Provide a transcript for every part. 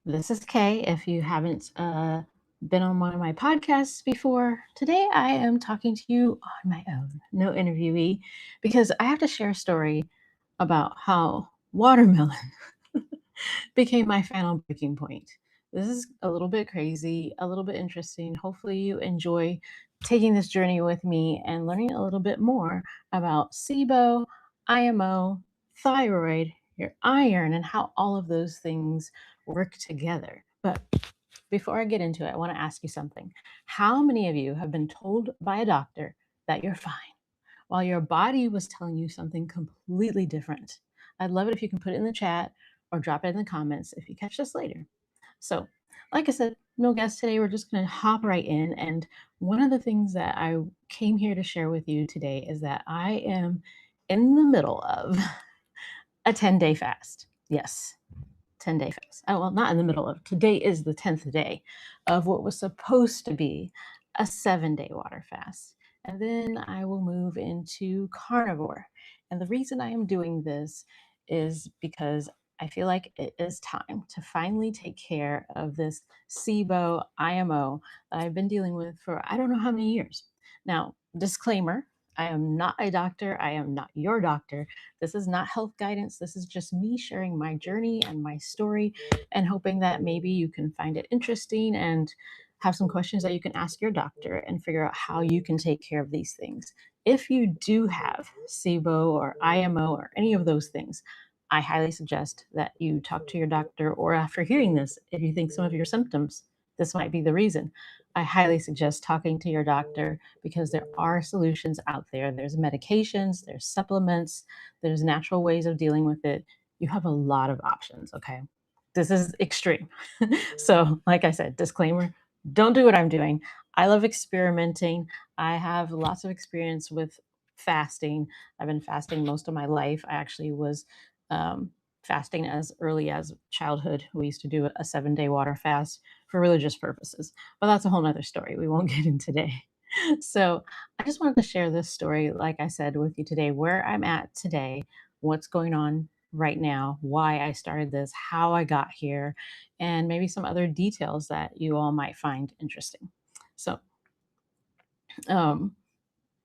This is Kay. If you haven't been on one of my podcasts before, today I am talking to you on my own, no interviewee, because I have to share a story about how watermelon became my final breaking point. This is a little bit crazy, a little bit interesting. Hopefully, you enjoy taking this journey with me and learning a little bit more about SIBO, IMO, thyroid, your iron, and how all of those things work together. But before I get into it, I want to ask you something. How many of you have been told by a doctor that you're fine while your body was telling you something completely different? I'd love it if you can put it in the chat or drop it in the comments if you catch this later. So, like I said, no guest today. We're just going to hop right in. And one of the things that I came here to share with you today is that I am in the middle of a 10-day fast. Yes, 10-day fast. Oh, well, not in the middle of. Today is the 10th day of what was supposed to be a 7-day water fast. And then I will move into carnivore. And the reason I am doing this is because I feel like it is time to finally take care of this SIBO IMO that I've been dealing with for I don't know how many years. Now, disclaimer, I am not a doctor. I am not your doctor. This is not health guidance. This is just me sharing my journey and my story and hoping that maybe you can find it interesting and have some questions that you can ask your doctor and figure out how you can take care of these things. If you do have SIBO or IMO or any of those things, I highly suggest that you talk to your doctor, or after hearing this, if you think some of your symptoms, this might be the reason. I highly suggest talking to your doctor because there are solutions out there. There's medications, there's supplements, there's natural ways of dealing with it. You have a lot of options, okay? This is extreme. So, like I said, disclaimer, don't do what I'm doing. I love experimenting. I have lots of experience with fasting. I've been fasting most of my life. I actually was um, fasting as early as childhood. We used to do a 7-day water fast for religious purposes, but that's a whole nother story we won't get in today. So I just wanted to share this story, like I said, with you today, where I'm at today, what's going on right now, why I started this, how I got here, and maybe some other details that you all might find interesting. So, um,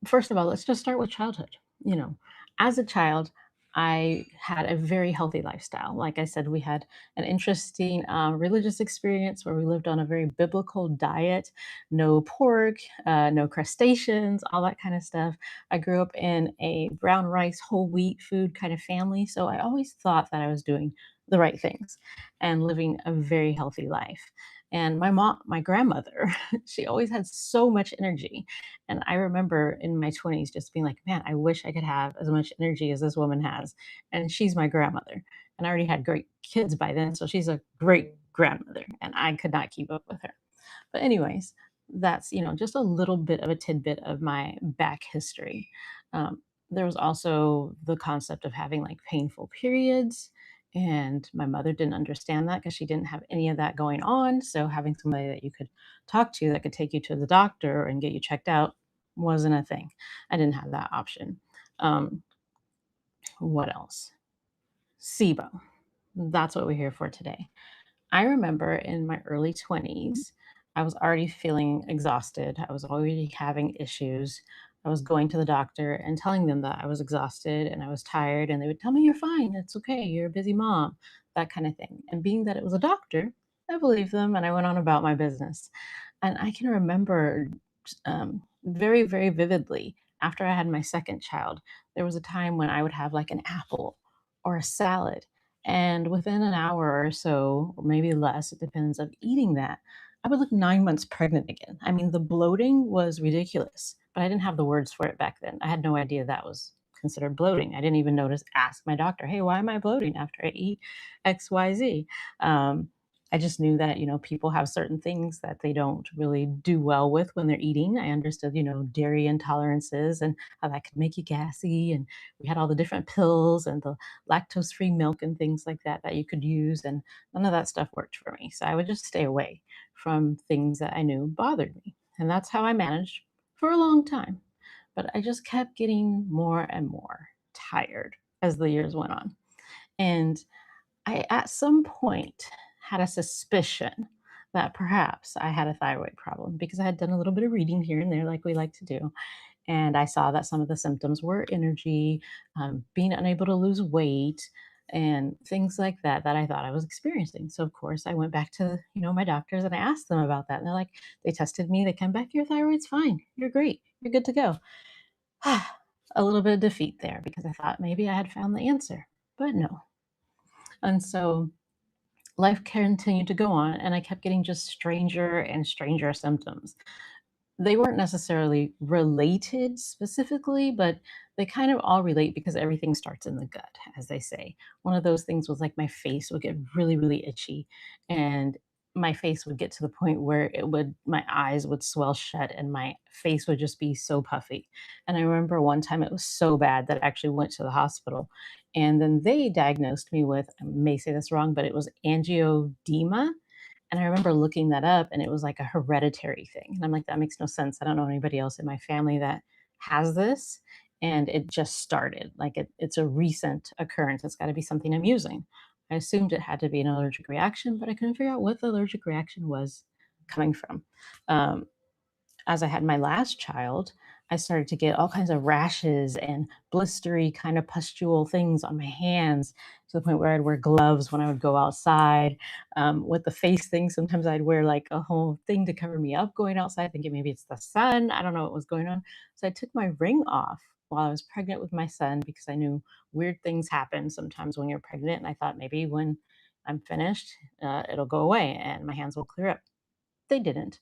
first of all, let's just start with childhood. You know, as a child, I had a very healthy lifestyle. Like I said, we had an interesting religious experience where we lived on a very biblical diet, no pork, no crustaceans, all that kind of stuff. I grew up in a brown rice, whole wheat food kind of family. So I always thought that I was doing the right things and living a very healthy life. And my grandmother, she always had so much energy, and I remember in my 20s just being like, man, I wish I could have as much energy as this woman has. And she's my grandmother. And I already had great kids by then. So she's a great grandmother. And I could not keep up with her. But, anyways, that's, just a little bit of a tidbit of my back history. There was also the concept of having like painful periods. And my mother didn't understand that because she didn't have any of that going on. So, having somebody that you could talk to that could take you to the doctor and get you checked out wasn't a thing. I didn't have that option. Um, what else? SIBO. That's what we're here for today. I remember in my early 20s, I was already feeling exhausted. I was already having issues. I was going to the doctor and telling them that I was exhausted and I was tired, and they would tell me, "You're fine. It's okay. You're a busy mom," that kind of thing. And being that it was a doctor, I believed them and I went on about my business. And I can remember very, very vividly after I had my second child, there was a time when I would have like an apple or a salad, and within an hour or so, or maybe less, it depends, of eating that, I would look 9 months pregnant again. I mean, the bloating was ridiculous, but I didn't have the words for it back then. I had no idea that was considered bloating. I didn't even notice ask my doctor, "Hey, why am I bloating after I eat XYZ?" Um, I just knew that, people have certain things that they don't really do well with when they're eating. I understood, dairy intolerances and how that could make you gassy. And we had all the different pills and the lactose-free milk and things like that that you could use, and none of that stuff worked for me. So I would just stay away from things that I knew bothered me, and that's how I managed for a long time. But I just kept getting more and more tired as the years went on. And I, at some point, had a suspicion that perhaps I had a thyroid problem because I had done a little bit of reading here and there, like we like to do. And I saw that some of the symptoms were energy, being unable to lose weight, and things like that that I thought I was experiencing. So of course I went back to my doctors and I asked them about that. And they're like, they tested me, they came back, your thyroid's fine, you're great, you're good to go. A little bit of defeat there because I thought maybe I had found the answer, but no. And so life continued to go on, and I kept getting just stranger and stranger symptoms. They weren't necessarily related specifically, but they kind of all relate because everything starts in the gut, as they say. One of those things was like my face would get really, really itchy, and my face would get to the point where my eyes would swell shut and my face would just be so puffy. And I remember one time it was so bad that I actually went to the hospital. And then they diagnosed me with, I may say this wrong, but it was angioedema, and I remember looking that up and it was like a hereditary thing. And I'm like, that makes no sense. I don't know anybody else in my family that has this. And it just started. Like it's a recent occurrence. It's got to be something I'm using. I assumed it had to be an allergic reaction, but I couldn't figure out what the allergic reaction was coming from. Um, as I had my last child, I started to get all kinds of rashes and blistery kind of pustule things on my hands to the point where I'd wear gloves when I would go outside. With the face thing, sometimes I'd wear like a whole thing to cover me up going outside, thinking maybe it's the sun. I don't know what was going on. So I took my ring off while I was pregnant with my son because I knew weird things happen sometimes when you're pregnant. And I thought maybe when I'm finished, it'll go away and my hands will clear up. They didn't.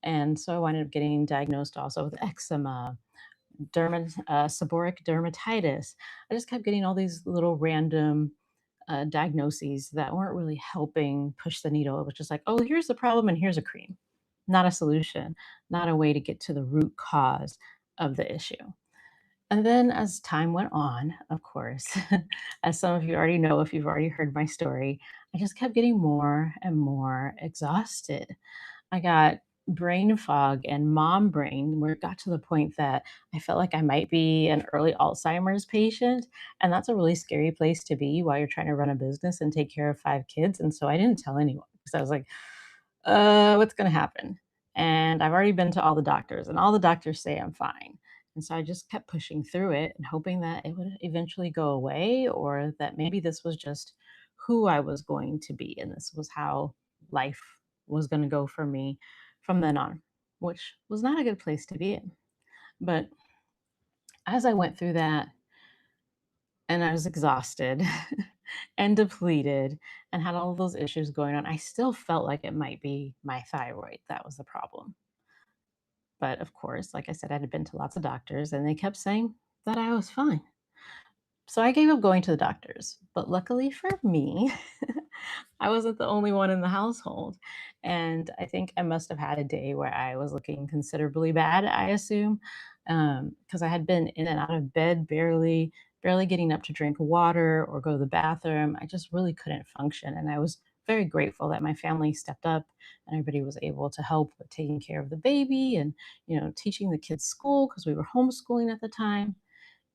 And so I wound up getting diagnosed also with eczema, seborrheic dermatitis. I just kept getting all these little random diagnoses that weren't really helping push the needle. It was just like, oh, here's the problem and here's a cream, not a solution, not a way to get to the root cause of the issue. And then as time went on, of course, as some of you already know if you've already heard my story, I just kept getting more and more exhausted. I got brain fog and mom brain, where it got to the point that I felt like I might be an early Alzheimer's patient. And that's a really scary place to be while you're trying to run a business and take care of 5 kids. And so I didn't tell anyone because I was like, what's going to happen? And I've already been to all the doctors, and all the doctors say I'm fine. And so I just kept pushing through it and hoping that it would eventually go away, or that maybe this was just who I was going to be. And this was how life was going to go for me from then on, which was not a good place to be in. But as I went through that and I was exhausted and depleted and had all of those issues going on, I still felt like it might be my thyroid that was the problem. But of course, like I said, I had been to lots of doctors and they kept saying that I was fine. So I gave up going to the doctors. But luckily for me, I wasn't the only one in the household. And I think I must have had a day where I was looking considerably bad, I assume, because I had been in and out of bed, barely getting up to drink water or go to the bathroom. I just really couldn't function. And I was very grateful that my family stepped up and everybody was able to help with taking care of the baby and, teaching the kids school because we were homeschooling at the time.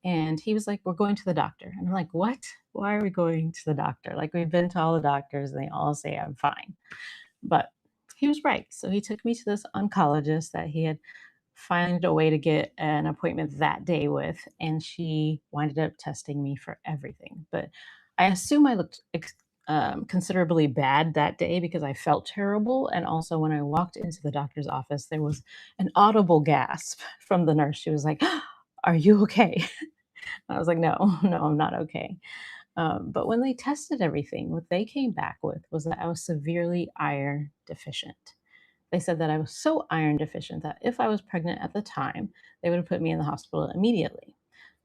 And he was like, "We're going to the doctor." And I'm like, "What? Why are we going to the doctor? Like, we've been to all the doctors and they all say I'm fine." But he was right. So he took me to this oncologist that he had found a way to get an appointment that day with. And she winded up testing me for everything. But I assume I looked considerably bad that day because I felt terrible. And also, when I walked into the doctor's office, there was an audible gasp from the nurse. She was like, "Are you okay?" I was like, "No, no, I'm not okay." But when they tested everything, what they came back with was that I was severely iron deficient. They said that I was so iron deficient that if I was pregnant at the time, they would have put me in the hospital immediately.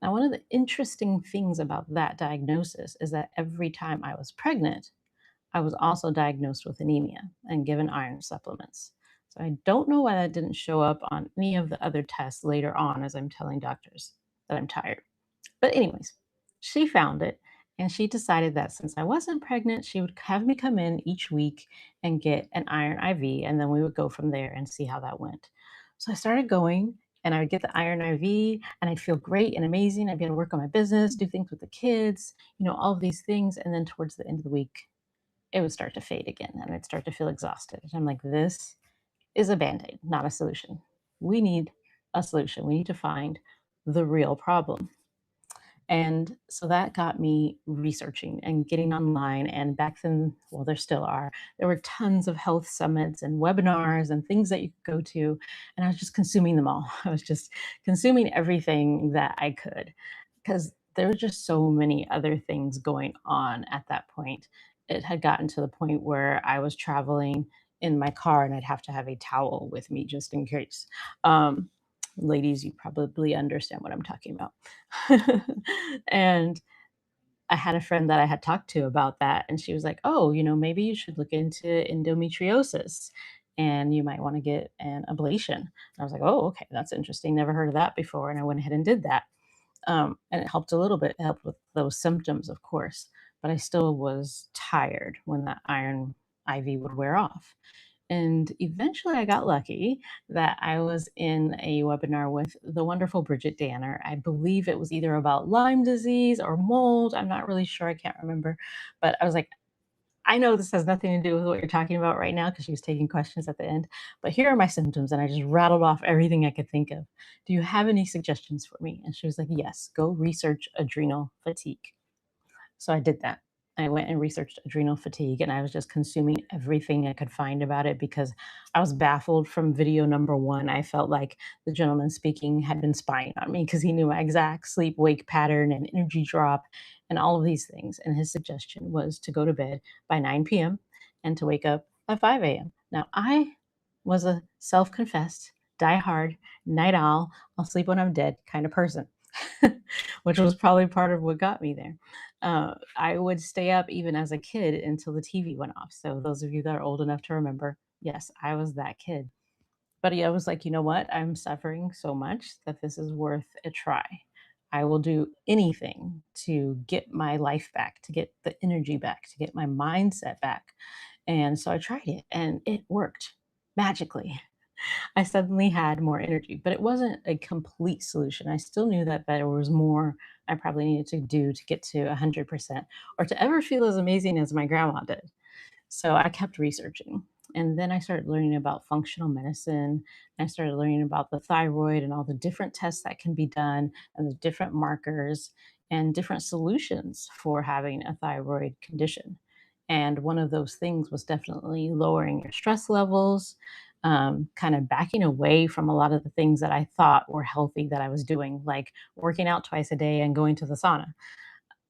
Now, one of the interesting things about that diagnosis is that every time I was pregnant, I was also diagnosed with anemia and given iron supplements. So I don't know why that didn't show up on any of the other tests later on as I'm telling doctors that I'm tired. But anyways, she found it and she decided that since I wasn't pregnant, she would have me come in each week and get an iron IV, and then we would go from there and see how that went. So I started going and I would get the iron IV and I'd feel great and amazing. I'd be able to work on my business, do things with the kids, all of these things. And then towards the end of the week, it would start to fade again and I'd start to feel exhausted. And I'm like, this is a band aid, not a solution. We need a solution. We need to find the real problem. And so that got me researching and getting online. And back then, well, there still are, there were tons of health summits and webinars and things that you could go to. And I was just consuming them all. I was just consuming everything that I could because there were just so many other things going on at that point. It had gotten to the point where I was traveling in my car and I'd have to have a towel with me just in case. Um, Ladies, you probably understand what I'm talking about. And I had a friend that I had talked to about that, and she was like, "Oh, maybe you should look into endometriosis and you might want to get an ablation." And I was like, "Oh, okay, that's interesting. Never heard of that before." And I went ahead and did that. And it helped a little bit, it helped with those symptoms, of course, but I still was tired when that iron IV would wear off. And eventually I got lucky that I was in a webinar with the wonderful Bridget Danner. I believe it was either about Lyme disease or mold. I'm not really sure. I can't remember. But I was like, I know this has nothing to do with what you're talking about right now because she was taking questions at the end. But here are my symptoms. And I just rattled off everything I could think of. Do you have any suggestions for me? And she was like, yes, go research adrenal fatigue. So I did that. I went and researched adrenal fatigue and I was just consuming everything I could find about it because I was baffled from video number one. I felt like the gentleman speaking had been spying on me because he knew my exact sleep wake pattern and energy drop and all of these things. And his suggestion was to go to bed by 9 p.m. and to wake up at 5 a.m. Now, I was a self confessed, die-hard, night owl, I'll sleep when I'm dead kind of person, which was probably part of what got me there. I would stay up even as a kid until the TV went off. So those of you that are old enough to remember, yes, I was that kid. But yeah, I was like, you know what? I'm suffering so much that this is worth a try. I will do anything to get my life back, to get the energy back, to get my mindset back. And so I tried it and it worked magically. I suddenly had more energy, but it wasn't a complete solution. I still knew that there was more I probably needed to do to get to 100% or to ever feel as amazing as my grandma did. So I kept researching. And then I started learning about functional medicine. I started learning about the thyroid and all the different tests that can be done and the different markers and different solutions for having a thyroid condition. And one of those things was definitely lowering your stress levels, kind of backing away from a lot of the things that I thought were healthy that I was doing, like working out twice a day and going to the sauna.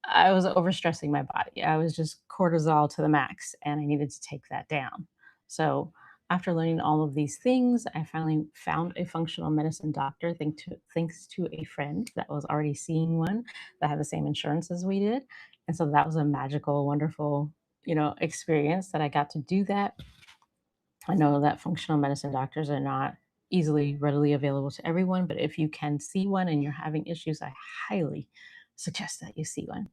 I was overstressing my body. I was just cortisol to the max, and I needed to take that down. So, after learning all of these things, I finally found a functional medicine doctor, thanks to a friend that was already seeing one that had the same insurance as we did. And so that was a magical, wonderful, experience that I got to do that. I know that functional medicine doctors are not easily readily available to everyone, but if you can see one and you're having issues, I highly suggest that you see one.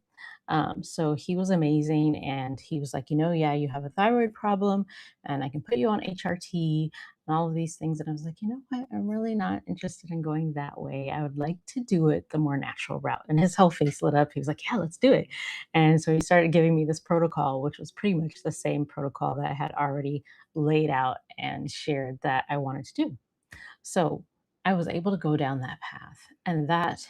So he was amazing, and he was like, yeah, you have a thyroid problem, and I can put you on HRT and all of these things. And I was like, you know what? I'm really not interested in going that way. I would like to do it the more natural route. And his whole face lit up. He was like, yeah, let's do it. And so he started giving me this protocol, which was pretty much the same protocol that I had already laid out and shared that I wanted to do. So I was able to go down that path, and that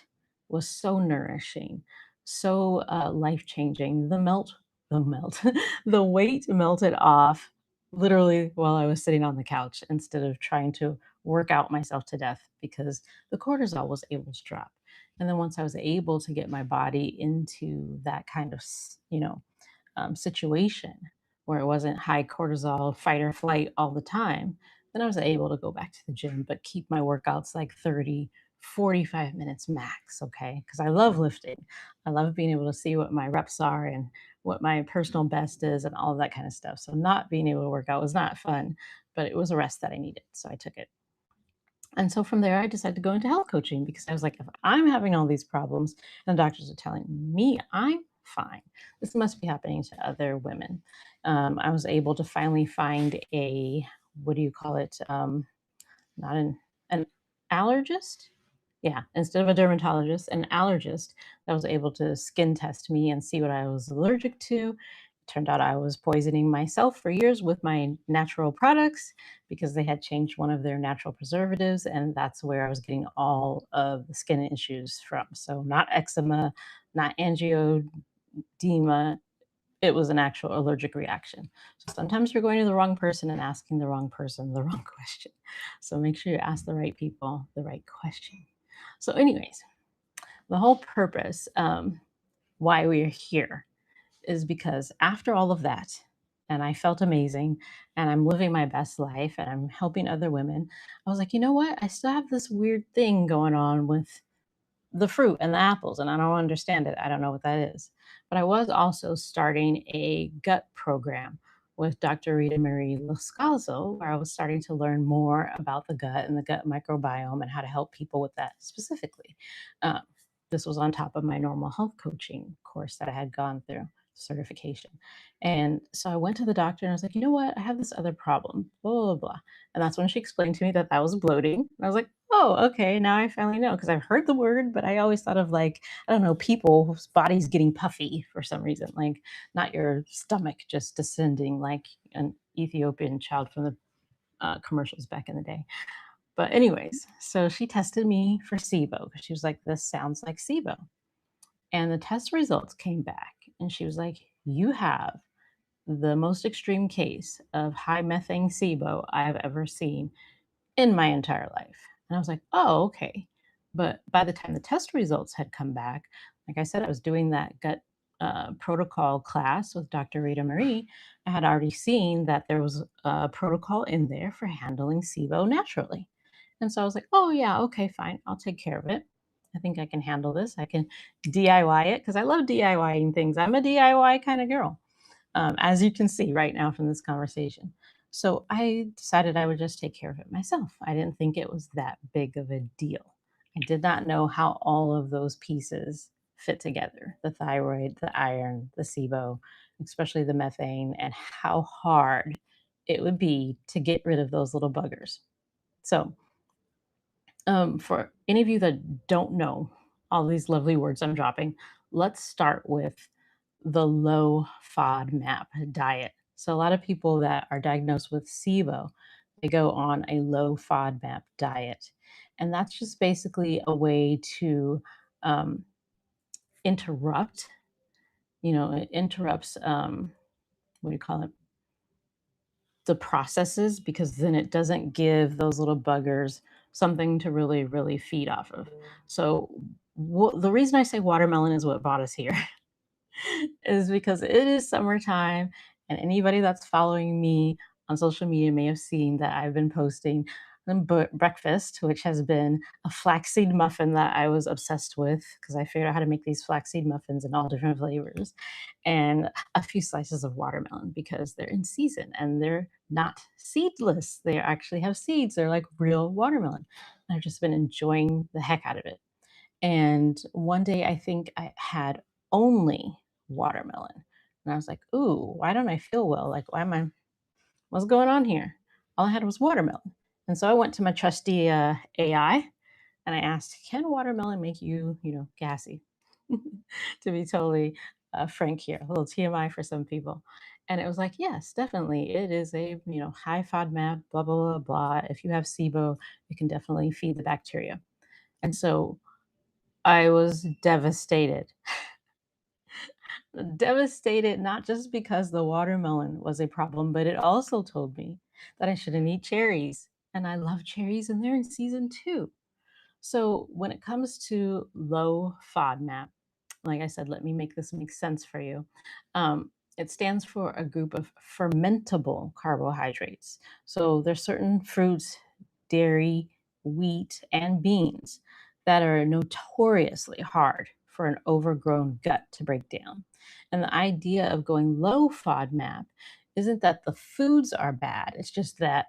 was so nourishing, so life changing. The weight melted off literally while I was sitting on the couch instead of trying to work out myself to death because the cortisol was able to drop. And then once I was able to get my body into that kind of, situation where it wasn't high cortisol, fight or flight all the time, then I was able to go back to the gym, but keep my workouts like 30, 45 minutes max. Okay. Because I love lifting. I love being able to see what my reps are and what my personal best is and all of that kind of stuff. So, not being able to work out was not fun, but it was a rest that I needed. So, I took it. And so from there, I decided to go into health coaching because I was like, if I'm having all these problems and the doctors are telling me I'm fine, this must be happening to other women. I was able to finally find a, what do you call it? Not an allergist. Yeah, instead of a dermatologist, an allergist that was able to skin test me and see what I was allergic to Turned out I was poisoning myself for years with my natural products because they had changed one of their natural preservatives, and that's where I was getting all of the skin issues from. So, not eczema, not angioedema, it was an actual allergic reaction. So, sometimes you're going to the wrong person and asking the wrong person the wrong question. So, make sure you ask the right people the right question. So, anyways, the whole purpose why we are here is because after all of that, and I felt amazing, and I'm living my best life, and I'm helping other women, I was like, you know what? I still have this weird thing going on with the fruit and the apples, and I don't understand it. I don't know what that is. But I was also starting a gut program with Dr. Rita Marie Loscalzo, where I was starting to learn more about the gut and the gut microbiome and how to help people with that specifically. Um, this was on top of my normal health coaching course that I had gone through certification. And so I went to the doctor and I was like, you know what? I have this other problem, blah, blah, blah. And that's when she explained to me that that was bloating. And I was like, oh, okay. Now I finally know because I've heard the word, but I always thought of like, I don't know, people whose bodies getting puffy for some reason, like not your stomach just descending like an Ethiopian child from the commercials back in the day. But, anyways, so she tested me for SIBO because she was like, this sounds like SIBO. And the test results came back, and she was like, you have the most extreme case of high methane SIBO I have ever seen in my entire life. And I was like, oh, okay. But by the time the test results had come back, like I said, I was doing that gut protocol class with Dr. Rita Marie. I had already seen that there was a protocol in there for handling SIBO naturally. And so I was like, oh, yeah, okay, fine. I'll take care of it. I think I can handle this. I can DIY it because I love DIYing things. I'm a DIY kind of girl, as you can see right now from this conversation. So I decided I would just take care of it myself. I didn't think it was that big of a deal. I did not know how all of those pieces fit together, the thyroid, the iron, the SIBO, especially the methane, and how hard it would be to get rid of those little buggers. So, for any of you that don't know all these lovely words I'm dropping, let's start with the low FODMAP diet. So a lot of people that are diagnosed with SIBO, they go on a low FODMAP diet. And that's just basically a way to um, interrupt, it interrupts, what do you call it? The processes, because then it doesn't give those little buggers something to really, really feed off of. So the reason I say watermelon is what brought us here is because it is summertime, and anybody that's following me on social media may have seen that I've been posting breakfast, which has been a flaxseed muffin that I was obsessed with because I figured out how to make these flaxseed muffins in all different flavors, and a few slices of watermelon because they're in season and they're not seedless. They actually have seeds. They're like real watermelon. I've just been enjoying the heck out of it. And one day I think I had only watermelon. And I was like, ooh, why don't I feel well? Like, what's going on here? All I had was watermelon. And so I went to my trusty AI and I asked, can watermelon make you, gassy? To be totally frank here, a little TMI for some people. And it was like, yes, definitely. It is a, high FODMAP, blah, blah, blah, blah. If you have SIBO, it can definitely feed the bacteria. And so I was devastated. Devastated, not just because the watermelon was a problem, but it also told me that I shouldn't eat cherries. And I love cherries and they're in season too. So when it comes to low FODMAP, like I said, let me make this make sense for you. It stands for a group of fermentable carbohydrates. So there's certain fruits, dairy, wheat, and beans that are notoriously hard for an overgrown gut to break down. And the idea of going low FODMAP isn't that the foods are bad, it's just that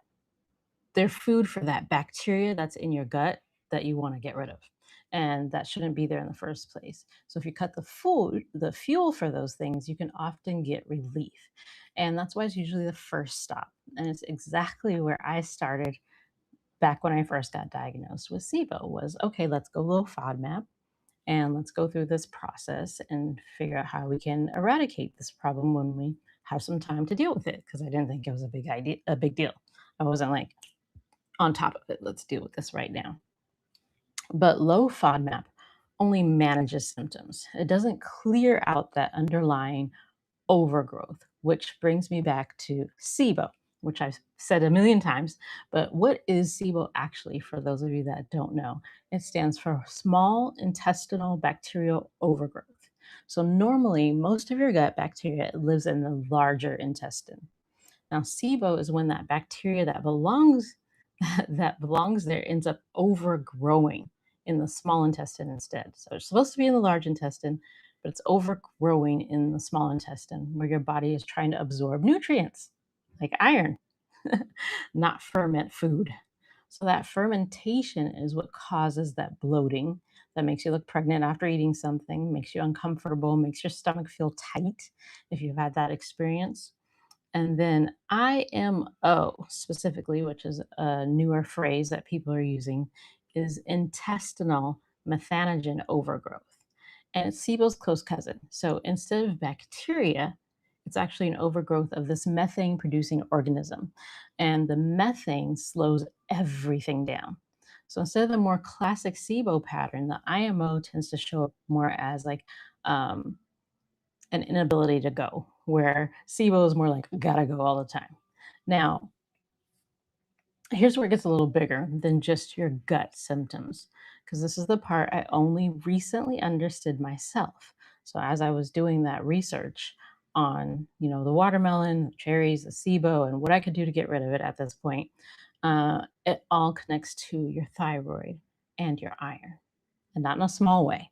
they're food for that bacteria that's in your gut that you want to get rid of. And that shouldn't be there in the first place. So if you cut the fuel for those things, you can often get relief. And that's why it's usually the first stop. And it's exactly where I started back when I first got diagnosed with SIBO was, okay, let's go low FODMAP and let's go through this process and figure out how we can eradicate this problem when we have some time to deal with it because I didn't think it was a big deal. I wasn't like on top of it. Let's deal with this right now. But low FODMAP only manages symptoms. It doesn't clear out that underlying overgrowth, which brings me back to SIBO, which I've said a million times. But what is SIBO actually, for those of you that don't know? It stands for small intestinal bacterial overgrowth. So normally, most of your gut bacteria lives in the larger intestine. Now, SIBO is when that bacteria that belongs that belongs there ends up overgrowing in the small intestine instead. So it's supposed to be in the large intestine, but it's overgrowing in the small intestine where your body is trying to absorb nutrients like iron, not ferment food. So that fermentation is what causes that bloating that makes you look pregnant after eating something, makes you uncomfortable, makes your stomach feel tight if you've had that experience. And then IMO specifically, which is a newer phrase that people are using, is intestinal methanogen overgrowth. And it's SIBO's close cousin. So instead of bacteria, it's actually an overgrowth of this methane producing organism. And the methane slows everything down. So instead of the more classic SIBO pattern, the IMO tends to show up more as like um, an inability to go, where SIBO is more like gotta go all the time. Now, here's where it gets a little bigger than just your gut symptoms, because this is the part I only recently understood myself. So as I was doing that research on, the watermelon, the cherries, the SIBO, and what I could do to get rid of it at this point, it all connects to your thyroid and your iron, and not in a small way.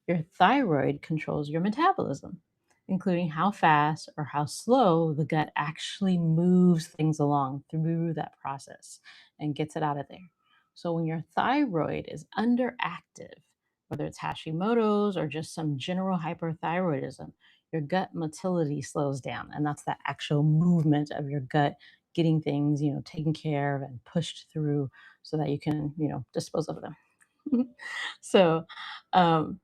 Your thyroid controls your metabolism, including how fast or how slow the gut actually moves things along through that process and gets it out of there. So, when your thyroid is underactive, whether it's Hashimoto's or just some general hyperthyroidism, your gut motility slows down. And that's the actual movement of your gut getting things, taken care of and pushed through so that you can, dispose of them. so, um,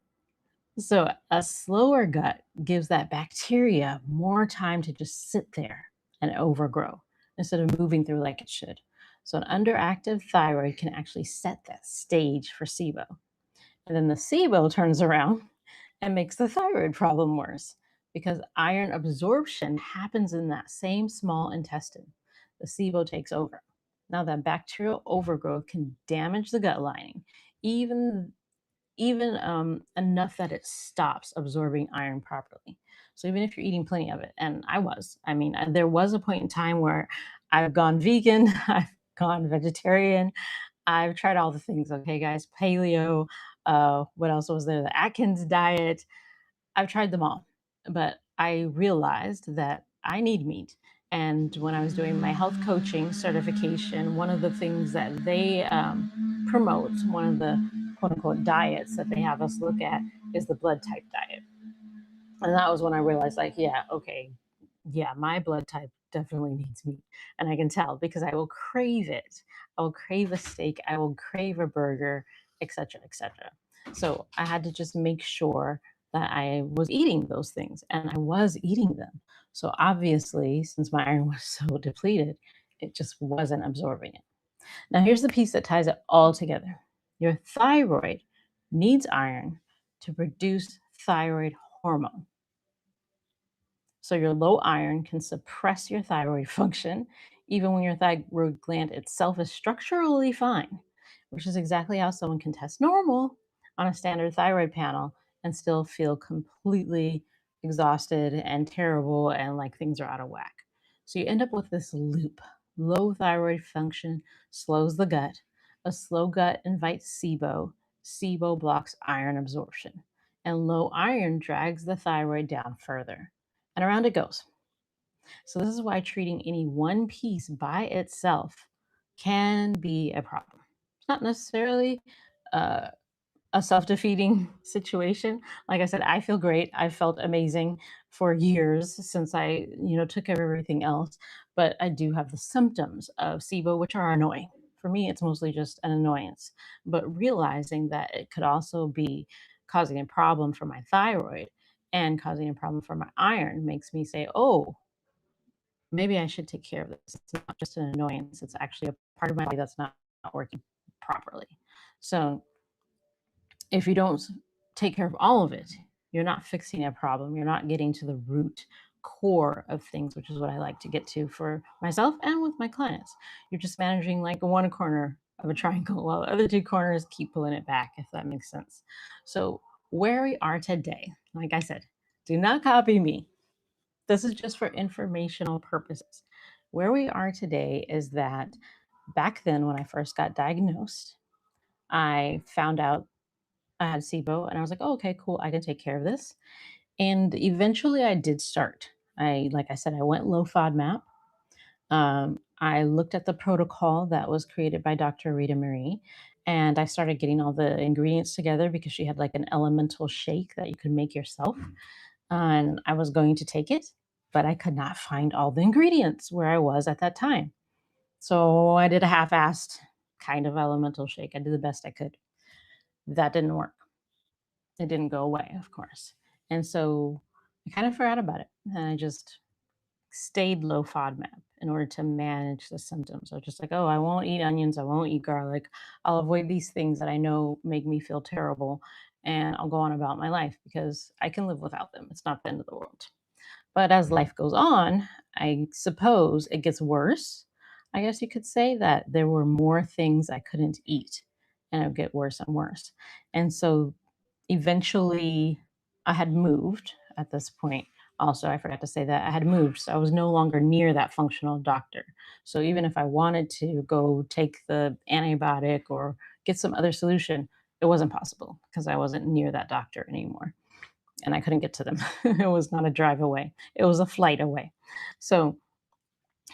so a slower gut gives that bacteria more time to just sit there and overgrow instead of moving through like it should. So an underactive thyroid can actually set that stage for SIBO. And then the SIBO turns around and makes the thyroid problem worse because iron absorption happens in that same small intestine. The SIBO takes over. Now that bacterial overgrowth can damage the gut lining, even enough that it stops absorbing iron properly. So even if you're eating plenty of it, and there was a point in time where I've gone vegan, I've gone vegetarian, I've tried all the things. Okay, guys, paleo. What else was there? The Atkins diet. I've tried them all, but I realized that I need meat. And when I was doing my health coaching certification, one of the things that they promote, one of the quote unquote diets that they have us look at, is the blood type diet. And that was when I realized, like, yeah, okay, yeah, my blood type definitely needs meat. And I can tell because I will crave it. I will crave a steak, I will crave a burger, etc., etc. So I had to just make sure that I was eating those things, and I was eating them. So obviously, since my iron was so depleted, it just wasn't absorbing it. Now, here's the piece that ties it all together. Your thyroid needs iron to produce thyroid hormone. So your low iron can suppress your thyroid function, even when your thyroid gland itself is structurally fine, which is exactly how someone can test normal on a standard thyroid panel and still feel completely exhausted and terrible and like things are out of whack. So you end up with this loop. Low thyroid function slows the gut. A slow gut invites SIBO. SIBO blocks iron absorption. And low iron drags the thyroid down further, and around it goes. So, this is why treating any one piece by itself can be a problem. It's not necessarily uh, a self-defeating situation. Like I said, I feel great. I felt amazing for years since I, took care of everything else. But I do have the symptoms of SIBO, which are annoying. For me, it's mostly just an annoyance. But realizing that it could also be causing a problem for my thyroid and causing a problem for my iron makes me say, oh, maybe I should take care of this. It's not just an annoyance, it's actually a part of my body that's not working properly. So if you don't take care of all of it, you're not fixing a problem. You're not getting to the root core of things, which is what I like to get to for myself and with my clients. You're just managing like one corner of a triangle while the other two corners keep pulling it back, if that makes sense. So, where we are today, like I said, do not copy me. This is just for informational purposes. Where we are today is that back then, when I first got diagnosed, I found out I had SIBO, and I was like, "Oh, okay, cool. I can take care of this." And eventually, I did start. Like I said, I went low FODMAP. I looked at the protocol that was created by Dr. Rita Marie, and I started getting all the ingredients together because she had like an elemental shake that you could make yourself. And I was going to take it, but I could not find all the ingredients where I was at that time. So I did a half-assed kind of elemental shake. I did the best I could. That didn't work. It didn't go away, of course. And so I kind of forgot about it. And I just stayed low FODMAP in order to manage the symptoms. So just like, oh, I won't eat onions, I won't eat garlic. I'll avoid these things that I know make me feel terrible. And I'll go on about my life because I can live without them. It's not the end of the world. But as life goes on, I suppose it gets worse. I guess you could say that there were more things I couldn't eat, and it would get worse and worse. And so eventually, I had moved at this point. Also, I forgot to say that I had moved, so I was no longer near that functional doctor. So even if I wanted to go take the antibiotic or get some other solution, it wasn't possible because I wasn't near that doctor anymore and I couldn't get to them. It was not a drive away, it was a flight away. So,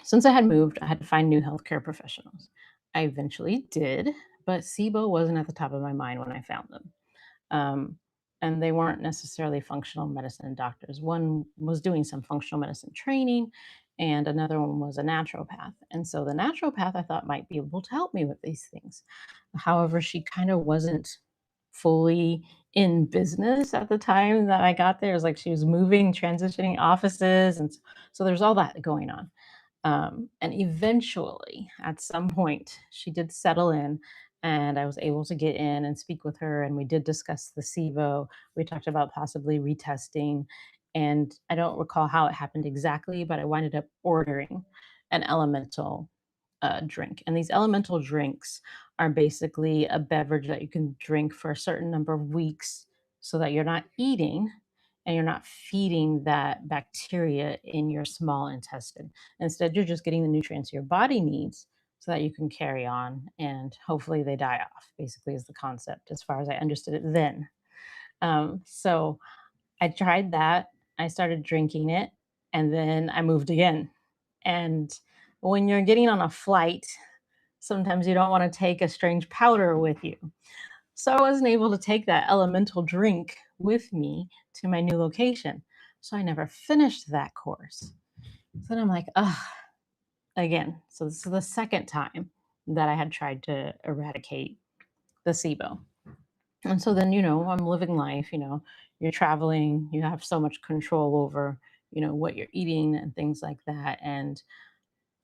since I had moved, I had to find new healthcare professionals. I eventually did, but SIBO wasn't at the top of my mind when I found them. Um, and they weren't necessarily functional medicine doctors. One was doing some functional medicine training, and another one was a naturopath. And so the naturopath I thought might be able to help me with these things. However, she kind of wasn't fully in business at the time that I got there. It was like she was moving, transitioning offices. And so there's all that going on. And eventually, at some point, she did settle in, and I was able to get in and speak with her. And we did discuss the SIVO. We talked about possibly retesting. And I don't recall how it happened exactly, but I winded up ordering an elemental drink. And these elemental drinks are basically a beverage that you can drink for a certain number of weeks so that you're not eating and you're not feeding that bacteria in your small intestine. Instead, you're just getting the nutrients your body needs so that you can carry on and hopefully they die off, basically, is the concept as far as I understood it then. So I tried that. I started drinking it and then I moved again. And when you're getting on a flight, sometimes you don't want to take a strange powder with you. So I wasn't able to take that elemental drink with me to my new location. So I never finished that course. So then I'm like, ugh, again. So this is the second time that I had tried to eradicate the SIBO. And so then, I'm living life, you're traveling, you have so much control over, what you're eating and things like that. And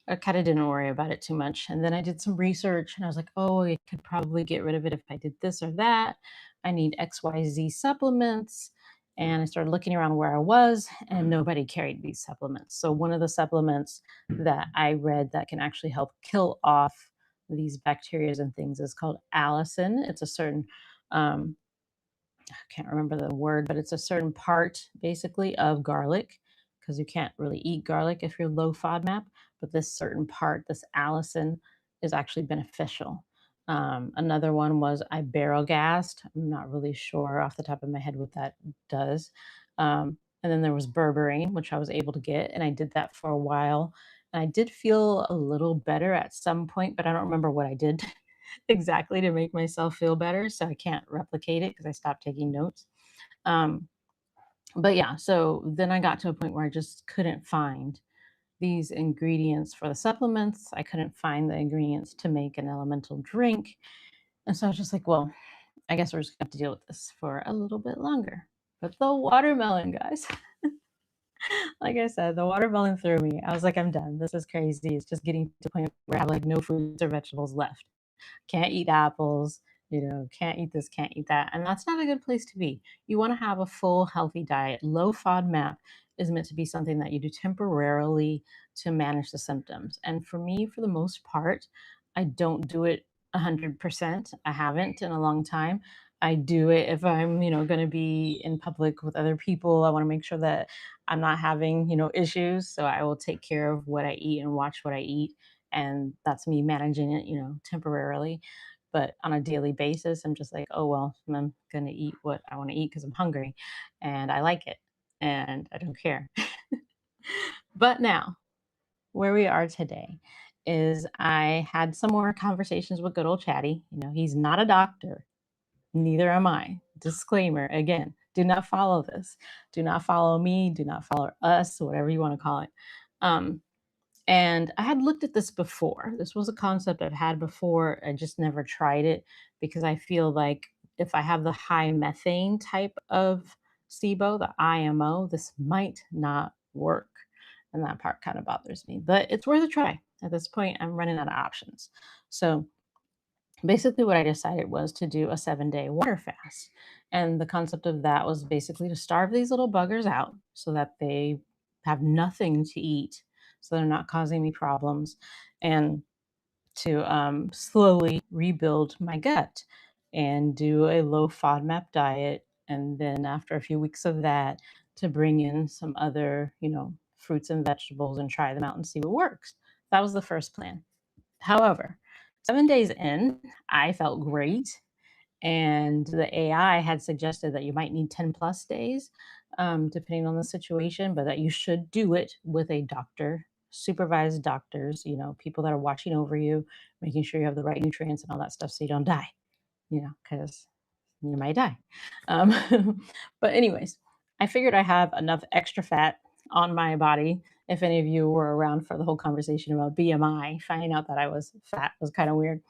I kind of didn't worry about it too much. And then I did some research and I was like, oh, I could probably get rid of it if I did this or that. I need XYZ supplements. And I started looking around where I was, and nobody carried these supplements. So, one of the supplements that I read that can actually help kill off these bacteria and things is called allicin. It's a certain um, I can't remember the word, but it's a certain part basically of garlic because you can't really eat garlic if you're low FODMAP. But this certain part, this allicin, is actually beneficial. Another one was iberogast. I'm not really sure off the top of my head what that does. And then there was berberine, which I was able to get, and I did that for a while. And I did feel a little better at some point, but I don't remember what I did exactly to make myself feel better. So I can't replicate it because I stopped taking notes. Um, but yeah, so then I got to a point where I just couldn't find these ingredients for the supplements. I couldn't find the ingredients to make an elemental drink. And so I was just like, well, I guess we're just going to have to deal with this for a little bit longer. But the watermelon, guys, Like I said, the watermelon threw me. I was like, I'm done. This is crazy. It's just getting to the point where I have like no fruits or vegetables left. Can't eat apples, can't eat this, can't eat that. And that's not a good place to be. You want to have a full, healthy diet. Low FODMAP is meant to be something that you do temporarily to manage the symptoms. And for me, for the most part, I don't do it 100%. I haven't in a long time. I do it if I'm, going to be in public with other people. I want to make sure that I'm not having, issues. So I will take care of what I eat and watch what I eat, and that's me managing it, temporarily. But on a daily basis, I'm just like, oh, well, I'm going to eat what I want to eat because I'm hungry and I like it and I don't care. But now, where we are today is I had some more conversations with good old Chatty. He's not a doctor, neither am I. Disclaimer again, do not follow this. Do not follow me. Do not follow us, whatever you want to call it. Um, and I had looked at this before. This was a concept I've had before. I just never tried it because I feel like if I have the high methane type of SIBO, the IMO, this might not work. And that part kind of bothers me, but it's worth a try. At this point, I'm running out of options. So basically, what I decided was to do a 7-day water fast. And the concept of that was basically to starve these little buggers out so that they have nothing to eat, so they're not causing me problems, and to slowly rebuild my gut and do a low FODMAP diet. And then after a few weeks of that, to bring in some other, fruits and vegetables and try them out and see what works. That was the first plan. However, 7 days in, I felt great. And the AI had suggested that you might need 10 plus days, depending on the situation, but that you should do it with a doctor, supervised doctors, people that are watching over you, making sure you have the right nutrients and all that stuff so you don't die, because you might die. Um, but anyways, I figured I have enough extra fat on my body. If any of you were around for the whole conversation about BMI, finding out that I was fat was kind of weird,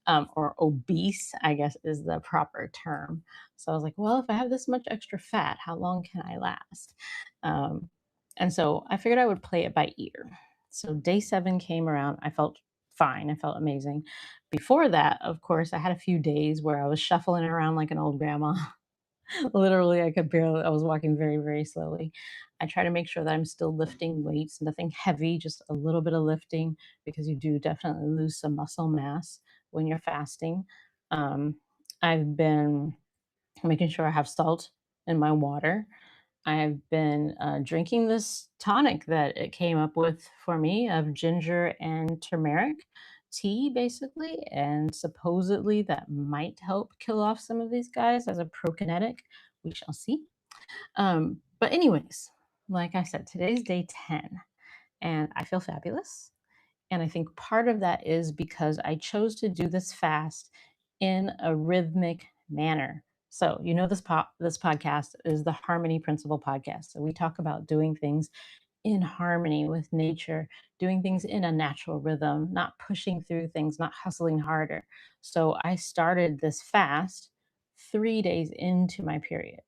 or obese, I guess is the proper term. So I was like, well, if I have this much extra fat, how long can I last? Um, and so I figured I would play it by ear. So day 7 came around. I felt fine. I felt amazing. Before that, of course, I had a few days where I was shuffling around like an old grandma. Literally, I was walking very, very slowly. I try to make sure that I'm still lifting weights, nothing heavy, just a little bit of lifting because you do definitely lose some muscle mass when you're fasting. I've been making sure I have salt in my water. I've been drinking this tonic that it came up with for me of ginger and turmeric tea, basically. And supposedly that might help kill off some of these guys as a prokinetic. We shall see. But, anyways, like I said, today's day 10, and I feel fabulous. And I think part of that is because I chose to do this fast in a rhythmic manner. So, this podcast is the Harmony Principle podcast. So we talk about doing things in harmony with nature, doing things in a natural rhythm, not pushing through things, not hustling harder. So I started this fast 3 days into my period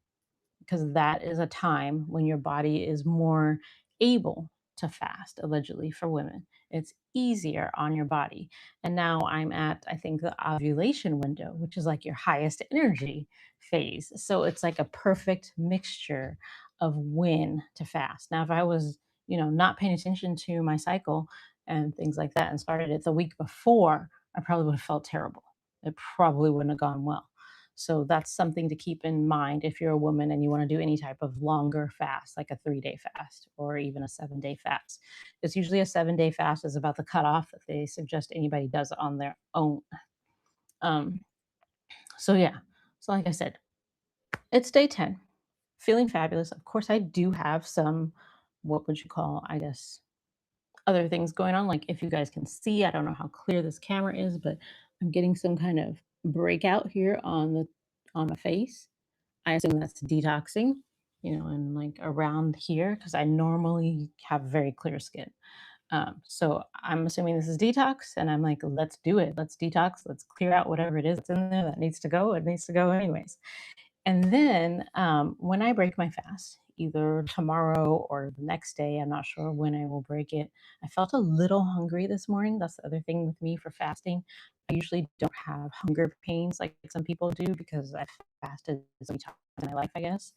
because that is a time when your body is more able to fast, allegedly for women. It's easier on your body. And now I'm at, I think, the ovulation window, which is like your highest energy phase. So it's like a perfect mixture of when to fast. Now, if I was, not paying attention to my cycle and things like that and started it the week before, I probably would have felt terrible. It probably wouldn't have gone well. So that's something to keep in mind if you're a woman and you want to do any type of longer fast, like a 3-day fast or even a 7-day fast. It's usually a 7-day fast is about the cutoff that they suggest anybody does it on their own. Um, so yeah, so like I said, it's day 10, feeling fabulous. Of course, I do have some, what would you call, I guess, other things going on. Like if you guys can see, I don't know how clear this camera is, but I'm getting some kind of breakout here on my face. I assume that's detoxing, and like around here because I normally have very clear skin. So I'm assuming this is detox, and I'm like, let's do it. Let's detox. Let's clear out whatever it is that's in there that needs to go. It needs to go anyways. And then when I break my fast, either tomorrow or the next day. I'm not sure when I will break it. I felt a little hungry this morning. That's the other thing with me for fasting. I usually don't have hunger pains like some people do because I've fasted so many times in my life, I guess.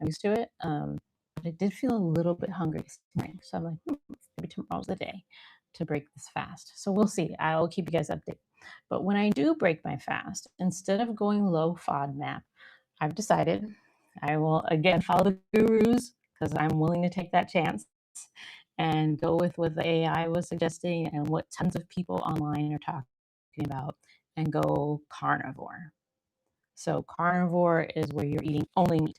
I'm used to it. But I did feel a little bit hungry this morning. So I'm like, maybe tomorrow's the day to break this fast. So we'll see. I'll keep you guys updated. But when I do break my fast, instead of going low FODMAP, I've decided I will again follow the gurus because I'm willing to take that chance and go with what the AI was suggesting and what tons of people online are talking about and go carnivore. So carnivore is where you're eating only meat.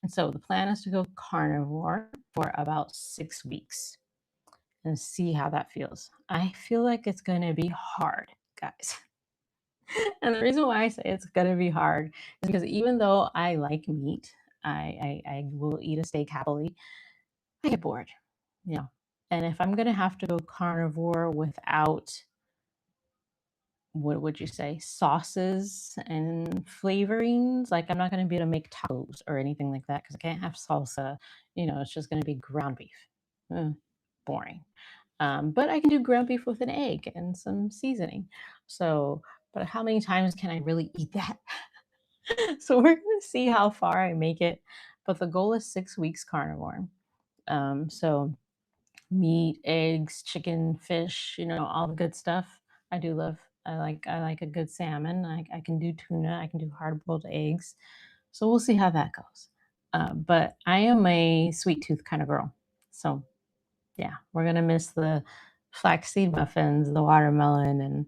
And so the plan is to go carnivore for about 6 weeks and see how that feels. I feel like it's going to be hard, guys. And the reason why I say it's going to be hard is because even though I like meat, I will eat a steak happily, I get bored, you know. And if I'm going to have to go carnivore without, what would you say, sauces and flavorings, like I'm not going to be able to make tacos or anything like that because I can't have salsa. It's just going to be ground beef. Boring. But I can do ground beef with an egg and some seasoning. So, but how many times can I really eat that? So we're going to see how far I make it. But the goal is 6 weeks carnivore. So meat, eggs, chicken, fish, all the good stuff. I do love. I like a good salmon. I can do tuna. I can do hard boiled eggs. So we'll see how that goes. But I am a sweet tooth kind of girl. So yeah, we're gonna miss the flaxseed muffins, the watermelon, and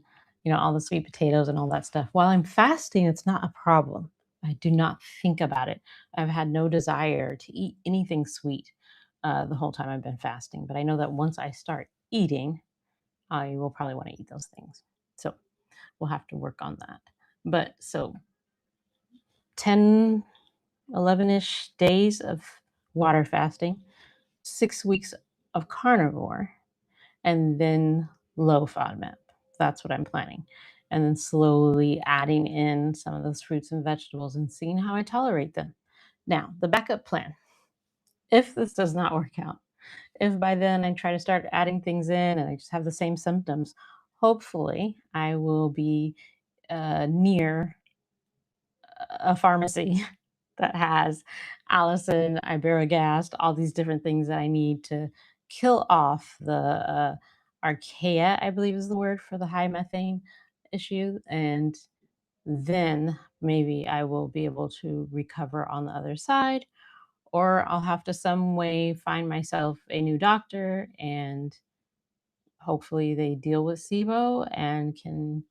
all the sweet potatoes and all that stuff. While I'm fasting, it's not a problem. I do not think about it. I've had no desire to eat anything sweet the whole time I've been fasting. But I know that once I start eating, I will probably want to eat those things. So we'll have to work on that. But so 10, 11-ish days of water fasting, 6 weeks of carnivore, and then low FODMAP. That's what I'm planning. And then slowly adding in some of those fruits and vegetables and seeing how I tolerate them. Now, the backup plan, if this does not work out, if by then I try to start adding things in and I just have the same symptoms, hopefully I will be near a pharmacy that has Allison, Iberogast, all these different things that I need to kill off the archaea, I believe is the word for the high methane issue. And then maybe I will be able to recover on the other side, or I'll have to some way find myself a new doctor and hopefully they deal with SIBO and can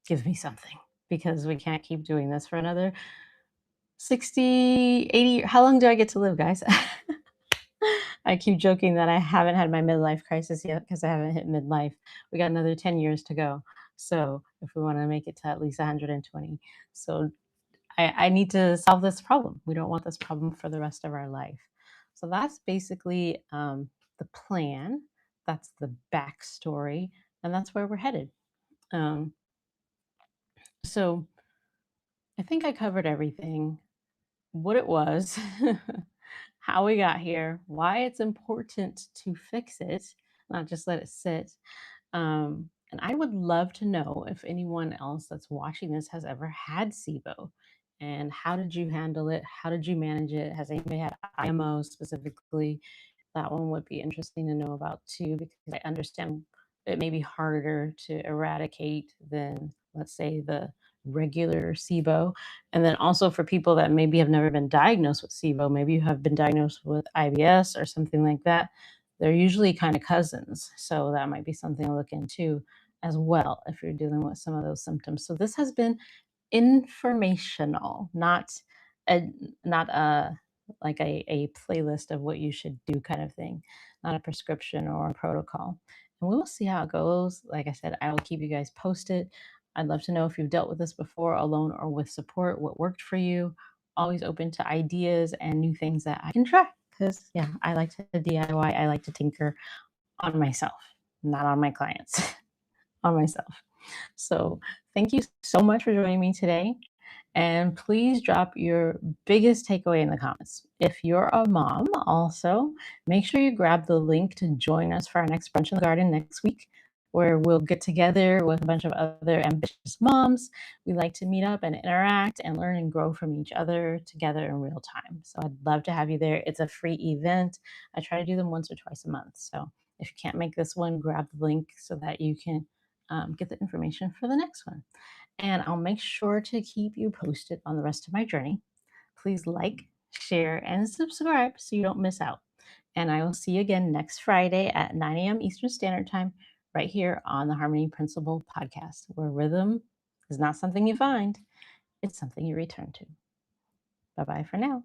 give me something because we can't keep doing this for another 60, 80. How long do I get to live, guys? I keep joking that I haven't had my midlife crisis yet because I haven't hit midlife. We got another 10 years to go. So if we want to make it to at least 120. So I need to solve this problem. We don't want this problem for the rest of our life. So that's basically the plan. That's the backstory. And that's where we're headed. Um, so I think I covered everything, what it was, how we got here, why it's important to fix it, not just let it sit. And I would love to know if anyone else that's watching this has ever had SIBO. And how did you handle it? How did you manage it? Has anybody had IMO specifically? That one would be interesting to know about too, because I understand it may be harder to eradicate than, let's say, the regular SIBO. And then also for people that maybe have never been diagnosed with SIBO, maybe you have been diagnosed with IBS or something like that. They're usually kind of cousins. So that might be something to look into as well if you're dealing with some of those symptoms. So this has been informational, a not a like a playlist of what you should do kind of thing, not a prescription or a protocol. And we will see how it goes. Like I said, I will keep you guys posted. I'd love to know if you've dealt with this before, alone or with support, what worked for you. Always open to ideas and new things that I can try. Because, yeah, I like to DIY, I like to tinker on myself, not on my clients, on myself. So, thank you so much for joining me today. And please drop your biggest takeaway in the comments. If you're a mom, also make sure you grab the link to join us for our next brunch in the garden next week, where we'll get together with a bunch of other ambitious moms. We like to meet up and interact and learn and grow from each other together in real time. So I'd love to have you there. It's a free event. I try to do them once or twice a month. So if you can't make this one, grab the link so that you can get the information for the next one. And I'll make sure to keep you posted on the rest of my journey. Please like, share, and subscribe so you don't miss out. And I will see you again next Friday at 9 a.m. Eastern Standard Time, right here on the Harmony Principle podcast, where rhythm is not something you find, it's something you return to. Bye bye for now.